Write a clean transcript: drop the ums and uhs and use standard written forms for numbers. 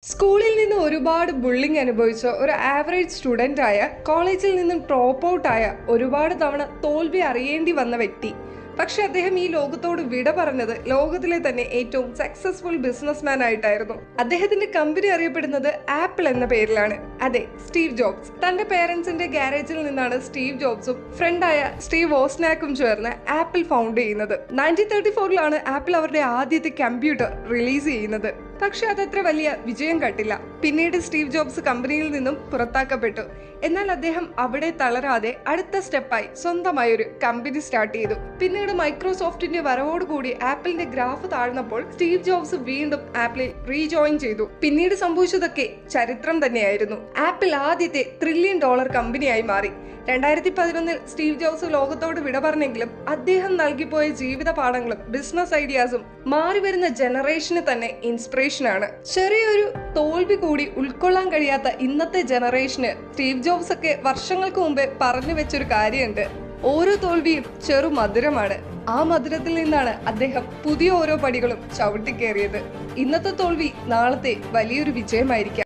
സ്കൂളിൽ നിന്ന് ഒരുപാട് ബുള്ളിങ് അനുഭവിച്ച ഒരു ആവറേജ് സ്റ്റുഡൻ്റ് ആയ കോളേജിൽ നിന്നും ഡ്രോപ്പ് ഔട്ട് ആയ ഒരുപാട് തവണ തോൽവി അറിയേണ്ടി വന്ന വ്യക്തി. പക്ഷെ അദ്ദേഹം ഈ ലോകത്തോട് വിട പറഞ്ഞത് ലോകത്തിലെ തന്നെ ഏറ്റവും സക്സസ്ഫുൾ ബിസിനസ്മാൻ ആയിട്ടായിരുന്നു. അദ്ദേഹത്തിന്റെ കമ്പനി അറിയപ്പെടുന്നത് ആപ്പിൾ എന്ന പേരിലാണ്. അതെ, സ്റ്റീവ് ജോബ്സ്. തന്റെ പേരൻസിന്റെ ഗാരേജിൽ നിന്നാണ് സ്റ്റീവ് ജോബ്സും ഫ്രണ്ടായ സ്റ്റീവ് വോസ്നാക്കും ചേർന്ന് ആപ്പിൾ ഫൗണ്ട് ചെയ്യുന്നത്. 1934 ആപ്പിൾ അവരുടെ ആദ്യത്തെ കമ്പ്യൂട്ടർ റിലീസ് ചെയ്യുന്നത്. പക്ഷെ അതത്ര വലിയ വിജയം കണ്ടില്ല. പിന്നീട് സ്റ്റീവ് ജോബ്സ് കമ്പനിയിൽ നിന്നും പുറത്താക്കപ്പെട്ടു. എന്നാൽ അദ്ദേഹം അവിടെ തളരാതെ അടുത്ത സ്റ്റെപ്പായി സ്വന്തമായി ഒരു കമ്പനി സ്റ്റാർട്ട് ചെയ്തു. പിന്നീട് മൈക്രോസോഫ്റ്റിന്റെ വരവോടുകൂടി ആപ്പിളിന്റെ ഗ്രാഫ് താഴ്ന്നപ്പോൾ സ്റ്റീവ് ജോബ്സ് വീണ്ടും ആപ്പിളിൽ റീജോയിൻ ചെയ്തു. പിന്നീട് സംഭവിച്ചതൊക്കെ ചരിത്രം തന്നെയായിരുന്നു. ആപ്പിൾ ആദ്യത്തെ $1 ട്രില്യൺ കമ്പനിയായി മാറി. 2011 സ്റ്റീവ് ജോബ്സ് ലോകത്തോട് വിട പറഞ്ഞെങ്കിലും അദ്ദേഹം നൽകിപ്പോയ ജീവിത പാഠങ്ങളും ബിസിനസ് ഐഡിയാസും മാറി വരുന്ന ജനറേഷന് തന്നെ ഇൻസ്പിറേഷനാണ്. ചെറിയൊരു തോൽവി കൂടി ഉൾക്കൊള്ളാൻ കഴിയാത്ത ഇന്നത്തെ ജനറേഷന് സ്റ്റീവ് ജോബ്സ് ഒക്കെ വർഷങ്ങൾക്ക് മുമ്പേ പറഞ്ഞു വെച്ചൊരു കാര്യമുണ്ട്: ഓരോ തോൽവിയും ചെറു മധുരമാണ്. ആ മധുരത്തിൽ നിന്നാണ് അദ്ദേഹം പുതിയ ഓരോ പടികളും ചവിട്ടിക്കേറിയത്. ഇന്നത്തെ തോൽവി നാളത്തെ വലിയൊരു വിജയമായിരിക്കാം.